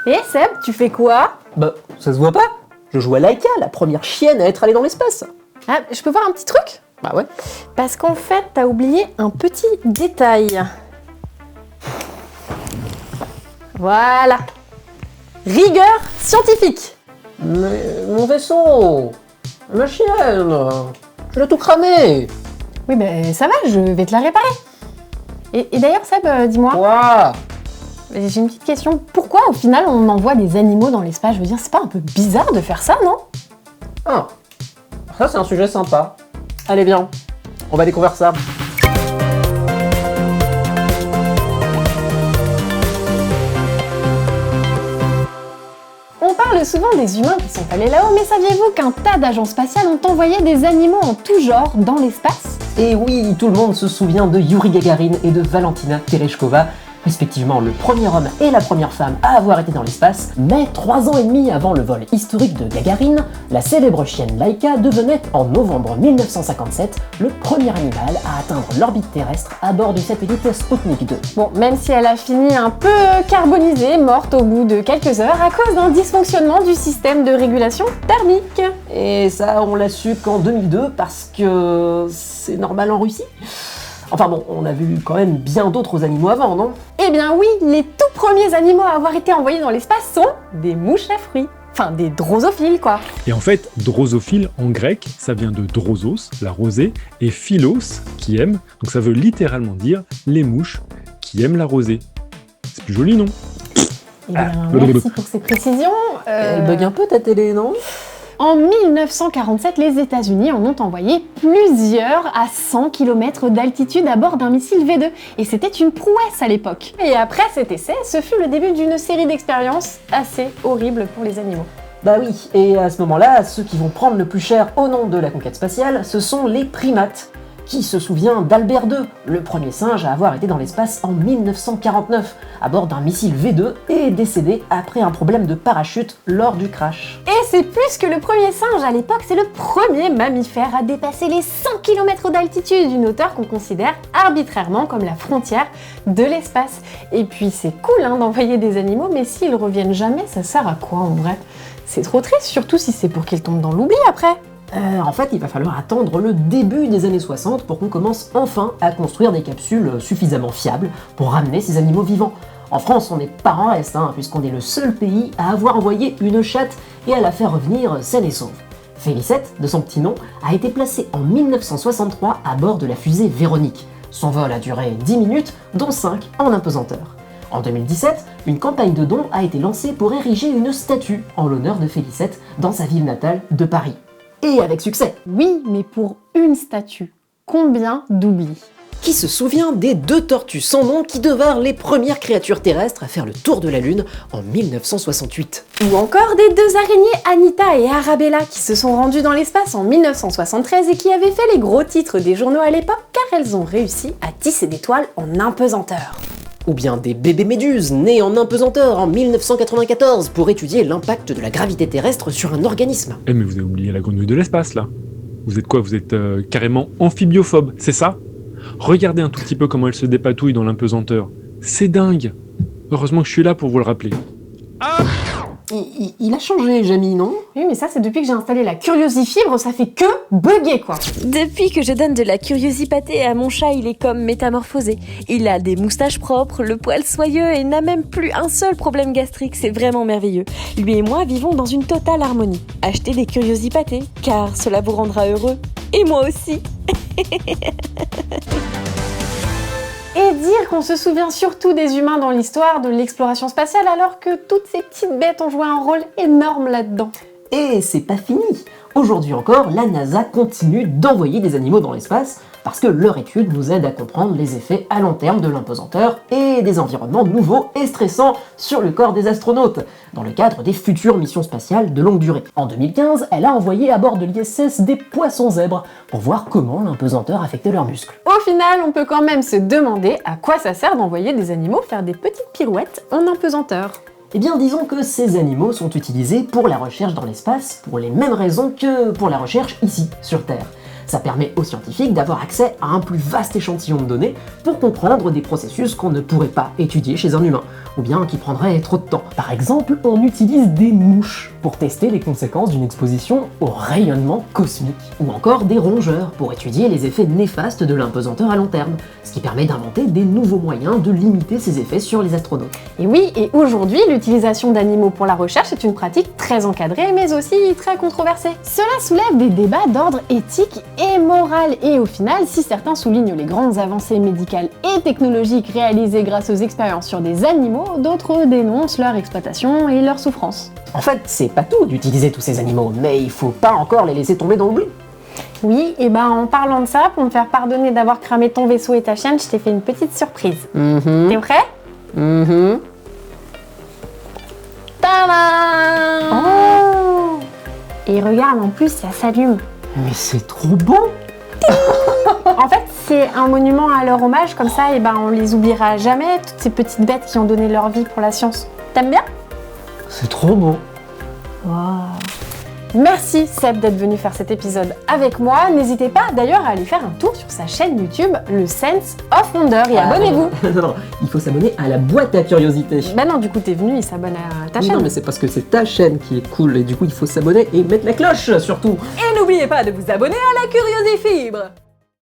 Et Seb, tu fais quoi? Bah, ça se voit pas. Je joue à Laika, la première chienne à être allée dans l'espace. Ah, je peux voir un petit truc? Bah ouais. Parce qu'en fait, t'as oublié un petit détail. Voilà. Rigueur scientifique. Mais mon vaisseau, ma chienne, je l'ai tout cramé. Oui, ben ça va, je vais te la réparer. Et d'ailleurs, Seb, dis-moi, Quoi? j'ai une petite question. Pourquoi, au final, on envoie des animaux dans l'espace? Je veux dire, c'est pas un peu bizarre de faire ça, non? Ah, ça c'est un sujet sympa. Allez bien, on va découvrir ça. On parle souvent des humains qui sont allés là-haut, mais saviez-vous qu'un tas d'agences spatiales ont envoyé des animaux en tout genre dans l'espace? Et oui, tout le monde se souvient de Yuri Gagarin et de Valentina Tereshkova, respectivement le premier homme et la première femme à avoir été dans l'espace, mais 3 ans et demi avant le vol historique de Gagarine, la célèbre chienne Laika devenait, en novembre 1957, le premier animal à atteindre l'orbite terrestre à bord du satellite Sputnik 2. Bon, même si elle a fini un peu carbonisée, morte au bout de quelques heures à cause d'un dysfonctionnement du système de régulation thermique. Et ça, on l'a su qu'en 2002, parce que c'est normal en Russie. Enfin bon, on a vu quand même bien d'autres animaux avant, non? Eh bien oui, les tout premiers animaux à avoir été envoyés dans l'espace sont des mouches à fruits. Enfin, des drosophiles, quoi. Et en fait, drosophile en grec, ça vient de drosos, la rosée, et philos, qui aime, donc ça veut littéralement dire les mouches qui aiment la rosée. C'est plus joli, non? Eh bien, merci pour ces précisions. Elle bug un peu ta télé, non? En 1947, les États-Unis en ont envoyé plusieurs à 100 km d'altitude à bord d'un missile V2. Et c'était une prouesse à l'époque. Et après cet essai, ce fut le début d'une série d'expériences assez horribles pour les animaux. Bah oui, et à ce moment-là, ceux qui vont prendre le plus cher au nom de la conquête spatiale, ce sont les primates. Qui se souvient d'Albert II, le premier singe à avoir été dans l'espace en 1949, à bord d'un missile V2 et décédé après un problème de parachute lors du crash. Et c'est plus que le premier singe à l'époque, c'est le premier mammifère à dépasser les 100 km d'altitude, une hauteur qu'on considère arbitrairement comme la frontière de l'espace. Et puis c'est cool d'envoyer des animaux, mais s'ils reviennent jamais, ça sert à quoi en vrai? C'est trop triste, surtout si c'est pour qu'ils tombent dans l'oubli après. En fait, il va falloir attendre le début des années 60 pour qu'on commence enfin à construire des capsules suffisamment fiables pour ramener ces animaux vivants. En France, on n'est pas en reste, puisqu'on est le seul pays à avoir envoyé une chatte et à la faire revenir saine et sauve. Félicette, de son petit nom, a été placée en 1963 à bord de la fusée Véronique. Son vol a duré 10 minutes, dont 5 en impesanteur. En 2017, une campagne de dons a été lancée pour ériger une statue en l'honneur de Félicette dans sa ville natale de Paris. Et avec succès. Oui, mais pour une statue, combien d'oublis? Qui se souvient des 2 tortues sans nom qui devinrent les premières créatures terrestres à faire le tour de la Lune en 1968? Ou encore des 2 araignées Anita et Arabella qui se sont rendues dans l'espace en 1973 et qui avaient fait les gros titres des journaux à l'époque car elles ont réussi à tisser des toiles en impesanteur. Ou bien des bébés méduses nés en impesanteur en 1994 pour étudier l'impact de la gravité terrestre sur un organisme. Eh mais vous avez oublié la grenouille de l'espace, là. Vous êtes quoi? Vous êtes carrément amphibiophobes, c'est ça? Regardez un tout petit peu comment elle se dépatouille dans l'impesanteur. C'est dingue. Heureusement que je suis là pour vous le rappeler. Il a changé, Jamie, non? Oui, mais ça, c'est depuis que j'ai installé la Curiosifibre, ça fait que bugger, quoi. Depuis que je donne de la Curiosipâté à mon chat, il est comme métamorphosé. Il a des moustaches propres, le poil soyeux et n'a même plus un seul problème gastrique, c'est vraiment merveilleux. Lui et moi vivons dans une totale harmonie. Achetez des Curiosipâté, car cela vous rendra heureux. Et moi aussi. Et dire qu'on se souvient surtout des humains dans l'histoire de l'exploration spatiale alors que toutes ces petites bêtes ont joué un rôle énorme là-dedans. Et c'est pas fini. Aujourd'hui encore, la NASA continue d'envoyer des animaux dans l'espace parce que leur étude nous aide à comprendre les effets à long terme de l'impesanteur et des environnements nouveaux et stressants sur le corps des astronautes, dans le cadre des futures missions spatiales de longue durée. En 2015, elle a envoyé à bord de l'ISS des poissons zèbres pour voir comment l'impesanteur affectait leurs muscles. Au final, on peut quand même se demander à quoi ça sert d'envoyer des animaux faire des petites pirouettes en impesanteur. Eh bien, disons que ces animaux sont utilisés pour la recherche dans l'espace pour les mêmes raisons que pour la recherche ici, sur Terre. Ça permet aux scientifiques d'avoir accès à un plus vaste échantillon de données pour comprendre des processus qu'on ne pourrait pas étudier chez un humain, ou bien qui prendraient trop de temps. Par exemple, on utilise des mouches pour tester les conséquences d'une exposition au rayonnement cosmique, ou encore des rongeurs pour étudier les effets néfastes de l'impesanteur à long terme, ce qui permet d'inventer des nouveaux moyens de limiter ces effets sur les astronautes. Et oui, et aujourd'hui, l'utilisation d'animaux pour la recherche est une pratique très encadrée, mais aussi très controversée. Cela soulève des débats d'ordre éthique et moral, et au final, si certains soulignent les grandes avancées médicales et technologiques réalisées grâce aux expériences sur des animaux, d'autres dénoncent leur exploitation et leur souffrance. En fait, c'est pas tout d'utiliser tous ces animaux, mais il faut pas encore les laisser tomber dans l'oubli. Oui, et ben en parlant de ça, pour me faire pardonner d'avoir cramé ton vaisseau et ta chaîne, je t'ai fait une petite surprise. T'es prêt? Tadam! Oh! Et regarde, en plus, ça s'allume. Mais c'est trop beau! En fait, c'est un monument à leur hommage, comme ça, et ben on les oubliera jamais, toutes ces petites bêtes qui ont donné leur vie pour la science. T'aimes bien? C'est trop beau! Wow. Merci Seb d'être venu faire cet épisode avec moi. N'hésitez pas d'ailleurs à aller faire un tour sur sa chaîne YouTube, le Sense of Wonder, et abonnez-vous. Non, il faut s'abonner à la boîte à curiosité. Bah non, du coup t'es venu, il s'abonne à ta chaîne. Non, mais c'est parce que c'est ta chaîne qui est cool, et du coup il faut s'abonner et mettre la cloche surtout. Et n'oubliez pas de vous abonner à la Curiosifibre.